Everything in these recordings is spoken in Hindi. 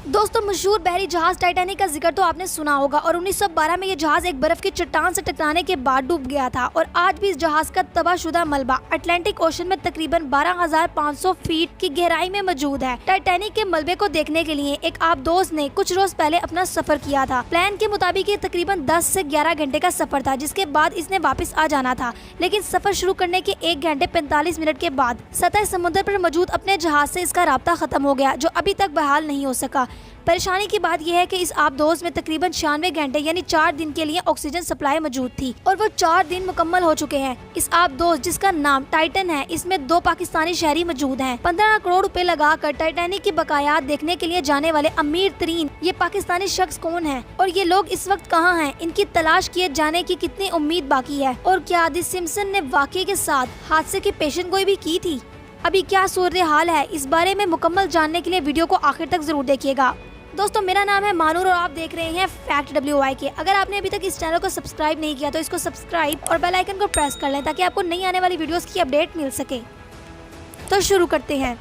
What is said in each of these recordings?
दोस्तों, मशहूर बहरी जहाज टाइटैनिक का जिक्र तो आपने सुना होगा और 1912 में ये जहाज एक बर्फ की चट्टान से टकराने के बाद डूब गया था और आज भी इस जहाज का तबाहशुदा मलबा अटलांटिक ओशन में तकरीबन 12,500 फीट की गहराई में मौजूद है। टाइटैनिक के मलबे को देखने के लिए एक आबदोज ने कुछ रोज पहले अपना सफर किया था। प्लान के मुताबिक ये तकरीबन 10 से 11 घंटे का सफर था, जिसके बाद इसने वापस आ जाना था। लेकिन सफर शुरू करने के 1 घंटे 45 मिनट के बाद सतह समुद्र पर मौजूद अपने जहाज से इसका राब्ता खत्म हो गया, जो अभी तक बहाल नहीं हो सका। परेशानी की बात यह है कि इस आबदोज में तकरीबन 96 घंटे यानी 4 दिन के लिए ऑक्सीजन सप्लाई मौजूद थी और वो 4 दिन मुकम्मल हो चुके हैं। इस आबदोज, जिसका नाम टाइटन है, इसमें 2 पाकिस्तानी शहरी मौजूद हैं। 15 करोड़ रुपए लगाकर टाइटैनिक की बकायात देखने के लिए जाने वाले अमीर तरीन ये पाकिस्तानी शख्स कौन है और ये लोग इस वक्त कहाँ हैं? इनकी तलाश किए जाने की कितनी उम्मीद बाकी है? और क्या दी सिम्पसन ने वाकई के साथ हादसे की पेशन गोई भी की थी? अभी क्या सूरत हाल है, इस बारे में मुकम्मल जानने के लिए वीडियो को आखिर तक जरूर देखिएगा। दोस्तों, मेरा नाम है मानूर और आप देख रहे हैं फैक्ट WY। अगर आपने अभी तक इस चैनल को सब्सक्राइब नहीं किया तो इसको सब्सक्राइब और बेल आइकन को प्रेस कर लें ताकि आपको नई आने वाली वीडियोस की अपडेट मिल सके। तो शुरू करते हैं।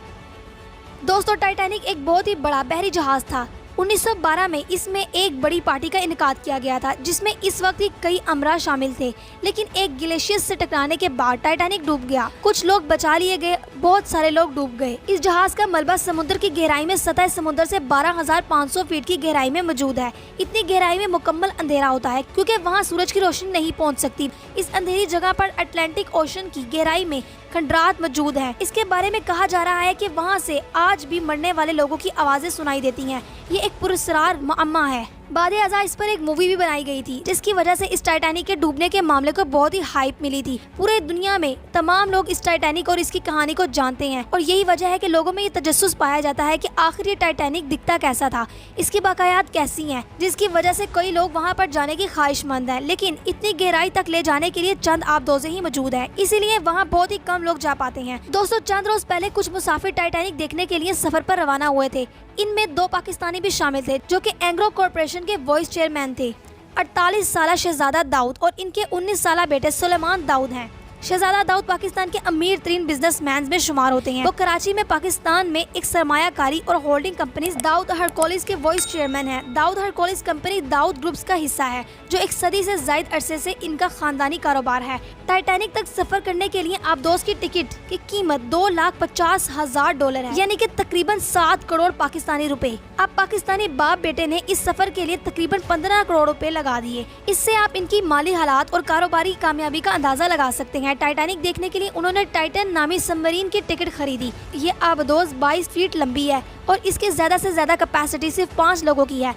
दोस्तों, टाइटैनिक एक बहुत ही बड़ा बहरी जहाज था। 1912 में इसमें एक बड़ी पार्टी का इनेकाद किया गया था, जिसमें इस वक्त ही कई अमरा शामिल थे। लेकिन एक ग्लेशियर से टकराने के बाद टाइटैनिक डूब गया। कुछ लोग बचा लिए गए, बहुत सारे लोग डूब गए। इस जहाज का मलबा समुद्र की गहराई में सतह समुद्र से 12,500 फीट की गहराई में मौजूद है। इतनी गहराई में मुकम्मल अंधेरा होता है क्योंकि वहाँ सूरज की रोशनी नहीं पहुँच सकती। इस अंधेरी जगह पर अटलांटिक ओशन की गहराई में खंडरात मौजूद हैं। इसके बारे में कहा जा रहा है कि वहाँ से आज भी मरने वाले लोगों की आवाजें सुनाई देती हैं। ये एक पुरस्कार मामा है। बाद आज़ा इस पर एक मूवी भी बनाई गई थी, जिसकी वजह से इस टाइटैनिक के डूबने के मामले को बहुत ही हाइप मिली थी। पूरे दुनिया में तमाम लोग इस टाइटैनिक और इसकी कहानी को जानते हैं और यही वजह है कि लोगों में ये तजस्सुस पाया जाता है कि आखिर ये टाइटैनिक दिखता कैसा था, इसकी बाकायात कैसी हैं, जिसकी वजह से कई लोग वहाँ पर जाने की ख्वाहिशमंद हैं। लेकिन इतनी गहराई तक ले जाने के लिए चंद आबदोज़ें ही मौजूद है, इसीलिए वहाँ बहुत ही कम लोग जा पाते हैं। दोस्तों, चंद रोज पहले कुछ मुसाफिर टाइटैनिक देखने के लिए सफर पर रवाना हुए थे। इनमें 2 पाकिस्तानी भी शामिल थे, जो कि एंग्रो कॉर्पोरेशन के वाइस चेयरमैन थे। 48 साला शहजादा दाऊद और इनके 19 साला बेटे सुलेमान दाऊद हैं। शहजादा दाऊद पाकिस्तान के अमीर तरीन बिजनेसमैन में शुमार होते हैं। वो कराची में पाकिस्तान में एक सरमायाकारी और होल्डिंग कंपनी दाऊद हरकोलिस के वाइस चेयरमैन हैं। दाऊद हरकोलिस कंपनी दाऊद ग्रुप्स का हिस्सा है, जो एक सदी से ज्यादा अरसे से इनका खानदानी कारोबार है। टाइटैनिक तक सफर करने के लिए आबदोज की टिकट की कीमत $2,50,000 है, यानी कि तकरीबन 7 करोड़ पाकिस्तानी रुपए। अब पाकिस्तानी बाप बेटे ने इस सफर के लिए तकरीबन 15 करोड़ रुपए लगा दिए। इससे आप इनकी माली हालात और कारोबारी कामयाबी का अंदाजा लगा सकते हैं। टाइटैनिक देखने के लिए उन्होंने टाइटन नामी सबमरीन की टिकट खरीदी। ये आबदोज 22 फीट लंबी है और इसकी ज्यादा से ज्यादा कैपेसिटी सिर्फ 5 लोगों की है,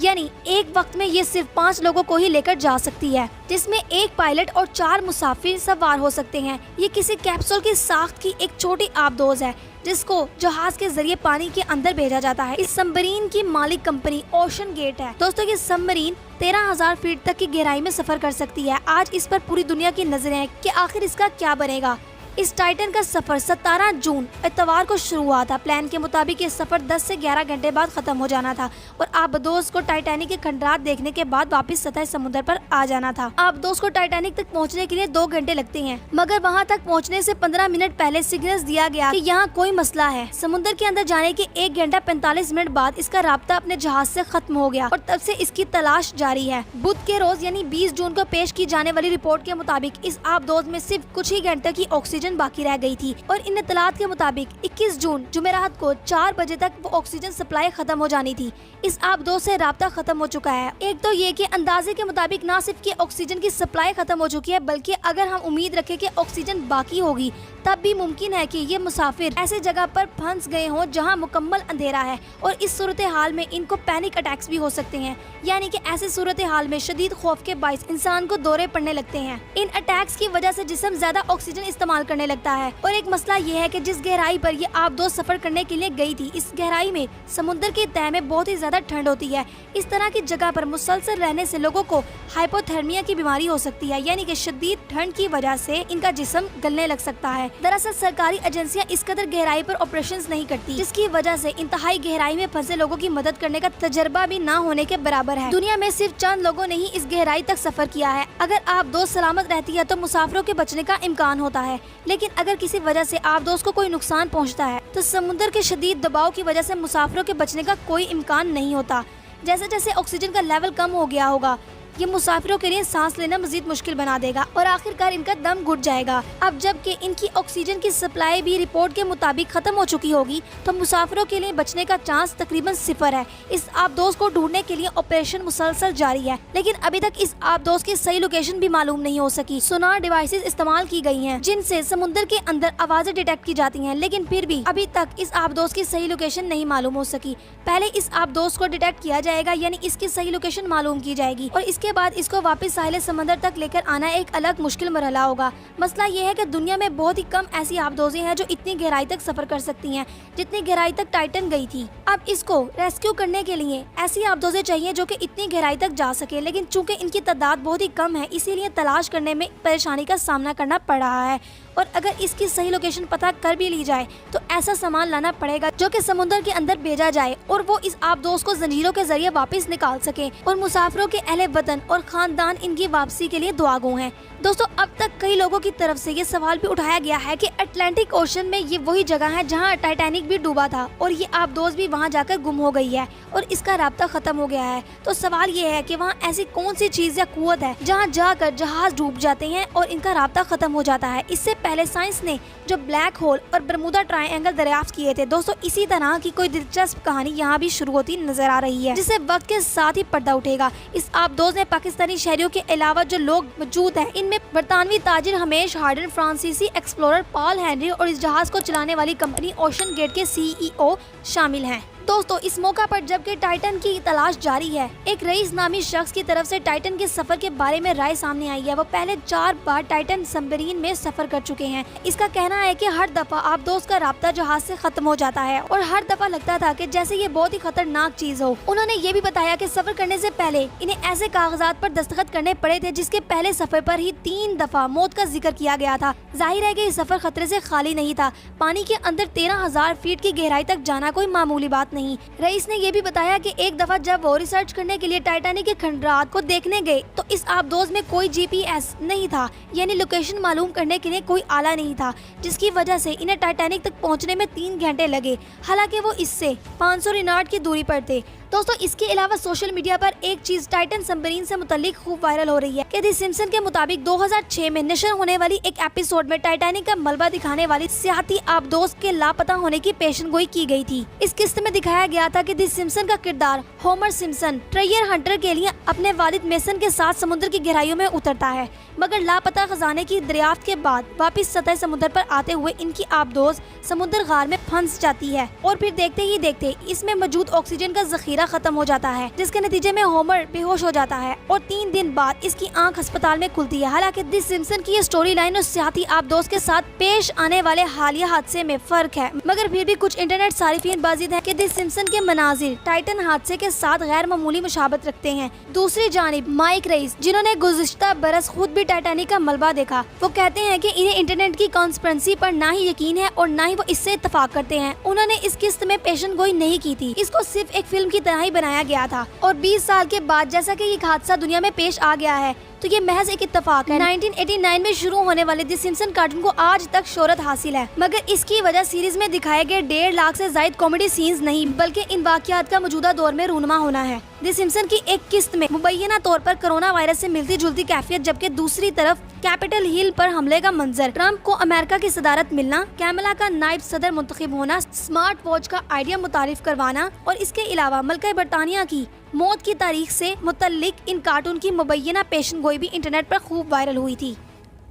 यानी एक वक्त में ये सिर्फ 5 लोगों को ही लेकर जा सकती है, जिसमें एक पायलट और 4 मुसाफिर सवार हो सकते हैं। ये किसी कैप्सूल की साख्त की एक छोटी आबदोज है, जिसको जहाज के जरिए पानी के अंदर भेजा जाता है। इस सबमरीन की मालिक कंपनी ओशन गेट है। दोस्तों, ये सबमरीन 13,000 फीट तक की गहराई में सफर कर सकती है। आज इस पर पूरी दुनिया की नजरें हैं कि आखिर इसका क्या बनेगा। इस टाइटन का सफर 17 जून इतवार को शुरू हुआ था। प्लान के मुताबिक ये सफर 10 से 11 घंटे बाद खत्म हो जाना था और आबदोज को टाइटैनिक के खंडरात देखने के बाद वापस सतह समुद्र पर आ जाना था। आबदोज को टाइटैनिक तक पहुंचने के लिए 2 घंटे लगते हैं, मगर वहां तक पहुंचने से 15 मिनट पहले सिग्नल दिया गया कि यहाँ कोई मसला है। समुद्र के अंदर जाने के 1 घंटा 45 मिनट बाद इसका राब्ता अपने जहाज से खत्म हो गया और तब से इसकी तलाश जारी है। बुध के रोज यानी 20 जून को पेश की जाने वाली रिपोर्ट के मुताबिक इस आबदोज में सिर्फ कुछ ही घंटे की ऑक्सीजन बाकी रह गई थी और इन इत्तलात के मुताबिक 21 जून जुमेरात को 4 बजे तक वो ऑक्सीजन सप्लाई खत्म हो जानी थी। इस आबदोज से राब्ता खत्म हो चुका है। एक तो ये कि अंदाजे के मुताबिक ना सिर्फ कि ऑक्सीजन की सप्लाई खत्म हो चुकी है, बल्कि अगर हम उम्मीद रखें कि ऑक्सीजन बाकी होगी, तब भी मुमकिन है कि ये मुसाफिर ऐसे जगह पर फंस गए हों जहां मुकम्मल अंधेरा है और इस सूरत हाल में इनको पैनिक अटैक्स भी हो सकते हैं, यानी कि ऐसे सूरत हाल में शदीद खौफ के बाइस इंसान को दौरे पड़ने लगते हैं। इन अटैक्स की वजह से जिस्म ज्यादा ऑक्सीजन इस्तेमाल करने लगता है और एक मसला ये है कि जिस गहराई पर ये आबदोज सफर करने के लिए गई थी, इस गहराई में समुद्र के तह में बहुत ही ज्यादा ठंड होती है। इस तरह की जगह पर मुसलसल रहने से लोगों को हाइपोथर्मिया की बीमारी हो सकती है, यानी कि शदीद ठंड की वजह से इनका जिस्म गलने लग सकता है। दरअसल सरकारी एजेंसियां इस कदर गहराई पर ऑपरेशंस नहीं करती, जिसकी वजह से इंतहाई गहराई में फंसे लोगों की मदद करने का तजर्बा भी ना होने के बराबर है। दुनिया में सिर्फ चंद लोगों ने ही इस गहराई तक सफर किया है। अगर आप दोस्त सलामत रहती है तो मुसाफिरों के बचने का इम्कान होता है, लेकिन अगर किसी वजह से आप दोस्त को कोई नुकसान पहुंचता है तो समुद्र के शदीद दबाव की वजह से मुसाफिरों के बचने का कोई इम्कान नहीं होता। जैसे जैसे ऑक्सीजन का लेवल कम हो गया होगा, ये मुसाफिरों के लिए सांस लेना मजीद मुश्किल बना देगा और आखिरकार इनका दम घुट जाएगा। अब जबकि इनकी ऑक्सीजन की सप्लाई भी रिपोर्ट के मुताबिक खत्म हो चुकी होगी, तो मुसाफिरों के लिए बचने का चांस तकरीबन 0 है। इस आबदोज को ढूंढने के लिए ऑपरेशन मुसलसल जारी है, लेकिन अभी तक इस आबदोज की सही लोकेशन भी मालूम नहीं हो सकी। सोनार डिवाइसेस इस्तेमाल की गई हैं, जिनसे समुद्र के अंदर आवाजें डिटेक्ट की जाती हैं, लेकिन फिर भी अभी तक इस आबदोज की सही लोकेशन नहीं मालूम हो सकी। पहले इस आबदोज को डिटेक्ट किया जाएगा, यानी इसकी सही लोकेशन मालूम की जाएगी, और इसके बाद इसको वापस साहिल समंदर तक लेकर आना एक अलग मुश्किल मरहला होगा। मसला ये है कि दुनिया में बहुत ही कम ऐसी आबदोजें हैं जो इतनी गहराई तक सफर कर सकती हैं, जितनी गहराई तक टाइटन गई थी। अब इसको रेस्क्यू करने के लिए ऐसी आबदोजें चाहिए जो कि इतनी गहराई तक जा सके, लेकिन चूंकि इनकी तादाद बहुत ही कम है, इसीलिए तलाश करने में परेशानी का सामना करना पड़ रहा है। और अगर इसकी सही लोकेशन पता कर भी ली जाए तो ऐसा सामान लाना पड़ेगा जो कि समुद्र के अंदर भेजा जाए और वो इस आबदोज को जंजीरों के जरिए वापस निकाल सके, और मुसाफिरों के अहले वतन और खानदान इनकी वापसी के लिए दुआगो हैं। दोस्तों, अब तक कई लोगों की तरफ से ये सवाल भी उठाया गया है कि अटलांटिक ओशन में ये वही जगह है जहां टाइटैनिक भी डूबा था और ये आबदोज भी वहां जाकर गुम हो गई है और इसका राब्ता खत्म हो गया है। तो सवाल ये है कि वहाँ ऐसी कौन सी चीज या कुव्वत है जहाँ जाकर जहाज डूब जाते हैं और इनका राब्ता खत्म हो जाता है। इससे पहले साइंस ने जो ब्लैक होल और बरमूदा ट्रायंगल दरियाफ्त किए थे, दोस्तों इसी तरह की कोई दिलचस्प कहानी यहाँ भी शुरू होती नजर आ रही है, जिससे वक्त के साथ ही पर्दा उठेगा। इस आबदोज में पाकिस्तानी शहरियों के अलावा जो लोग मौजूद हैं, इनमें बरतानवी ताजिर हमेश हार्डन, फ्रांसीसी एक्सप्लोरर पॉल हेनरी और इस जहाज को चलाने वाली कंपनी ओशन गेट के CEO शामिल हैं। दोस्तों, इस मौका पर जबकि टाइटन की तलाश जारी है, एक रईस नामी शख्स की तरफ से टाइटन के सफर के बारे में राय सामने आई है। वो पहले 4 बार टाइटन सबमरीन में सफर कर चुके हैं। इसका कहना है कि हर दफा आबदोज का राब्ता जहाज से खत्म हो जाता है और हर दफा लगता था कि जैसे ये बहुत ही खतरनाक चीज हो। उन्होंने ये भी बताया कि सफर करने से पहले इन्हें ऐसे कागजात पर दस्तखत करने पड़े थे जिसके पहले सफर पर ही 3 दफा मौत का जिक्र किया गया था। जाहिर है कि ये सफर खतरे से खाली नहीं था। पानी के अंदर 13,000 फीट की गहराई तक जाना कोई मामूली बात नहीं। रईस ने यह भी बताया कि एक दफा जब वो रिसर्च करने के लिए टाइटैनिक के खंडरात को देखने गए तो इस आबदोज में कोई GPS नहीं था, यानी लोकेशन मालूम करने के लिए कोई आला नहीं था, जिसकी वजह से इन्हें टाइटैनिक तक पहुंचने में 3 घंटे लगे, हालांकि वो इससे 500 रिनार्ड की दूरी पर थे। दोस्तों, इसके अलावा सोशल मीडिया पर एक चीज टाइटन सबमरीन से मुतालिक खूब वायरल हो रही है कि द सिम्पसन के मुताबिक 2006 में नशर होने वाली एक एपिसोड में टाइटैनिक का मलबा दिखाने वाली सियाहती आबदोज के लापता होने की पेशनगोई की गई थी। इस किस्त में दिखाया गया था कि द सिम्पसन का किरदार होमर सिम्पसन ट्रेजर हंटर के लिए अपने वालिद मेसन के साथ समुद्र की गहराइयों में उतरता है, मगर लापता खजाने की दरियाफ्त के बाद वापस सतह समुद्र पर आते हुए इनकी आबदोज समुद्र गार में फंस जाती है और फिर देखते ही देखते इसमें मौजूद ऑक्सीजन का जखीरा खत्म हो जाता है, जिसके नतीजे में होमर बेहोश हो जाता है और 3 दिन बाद इसकी आंख अस्पताल में खुलती है। हालांकि द सिम्पसन की ये स्टोरी लाइन और सियाती आबदोज के साथ पेश आने वाले हालिया हादसे में फर्क है, मगर फिर भी कुछ इंटरनेट सारिफीन बाजिद है कि द सिम्पसन के मनाजिर टाइटन हादसे के साथ गैर मामूली मुशाबत रखते हैं। दूसरी जानिब माइक रईस, जिन्होंने गुज़िश्ता बरस खुद भी टाइटैनिक का मलबा देखा, वो कहते हैं कि इन्हें इंटरनेट की कॉन्स्पिरेसी पर ना ही यकीन है और ना ही वो इससे इत्तेफाक करते हैं। उन्होंने इस किस्त में पेशन गोई नहीं की थी, इसको सिर्फ एक फिल्म की तरह ही बनाया गया था और 20 साल के बाद जैसा कि ये हादसा दुनिया में पेश आ गया है तो ये महज एक इत्तेफाक है। 1989 में शुरू होने वाले द सिम्पसन कार्टून को आज तक शोहरत हासिल है, मगर इसकी वजह सीरीज में दिखाए गए 1.5 लाख से ज्यादा कॉमेडी सीन्स नहीं, बल्कि इन वाकयात का मौजूदा दौर में रूनमा होना है। द सिम्पसन की एक किस्त में मुबैना तौर पर कोरोना वायरस से मिलती जुलती कैफियत, जबकि दूसरी तरफ कैपिटल हिल पर हमले का मंजर, ट्रंप को अमेरिका की सदारत मिलना, कैमला का नायब सदर मुंतखब होना, स्मार्ट वॉच का आइडिया मुतारिफ करवाना और इसके अलावा मलका बरतानिया की मौत की तारीख से मुतल्लिक इन कार्टून की मुबैना पेशन गोई भी इंटरनेट पर खूब वायरल हुई थी।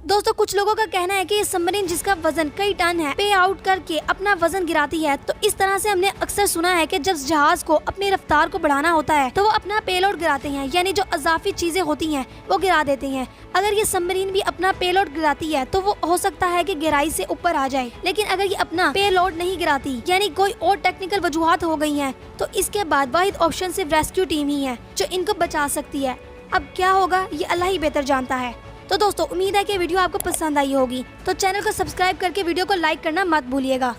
दोस्तों, कुछ लोगों का कहना है कि ये सबमरीन जिसका वजन कई टन है पे आउट करके अपना वजन गिराती है। तो इस तरह से हमने अक्सर सुना है कि जब जहाज को अपनी रफ्तार को बढ़ाना होता है तो वो अपना पेलोड गिराते हैं, यानी जो अजाफी चीजें होती हैं वो गिरा देते हैं। अगर ये सबमरीन भी अपना पेलोड गिराती है तो वो हो सकता है कि गहराई से ऊपर आ जाए, लेकिन अगर ये अपना पेलोड नहीं गिराती, यानी कोई और टेक्निकल वजूहात हो गई हैं, तो इसके बाद वाहिद ऑप्शन सिर्फ रेस्क्यू टीम ही है जो इनको बचा सकती है। अब क्या होगा ये अल्लाह ही बेहतर जानता है। तो दोस्तों उम्मीद है कि वीडियो आपको पसंद आई होगी, तो चैनल को सब्सक्राइब करके वीडियो को लाइक करना मत भूलिएगा।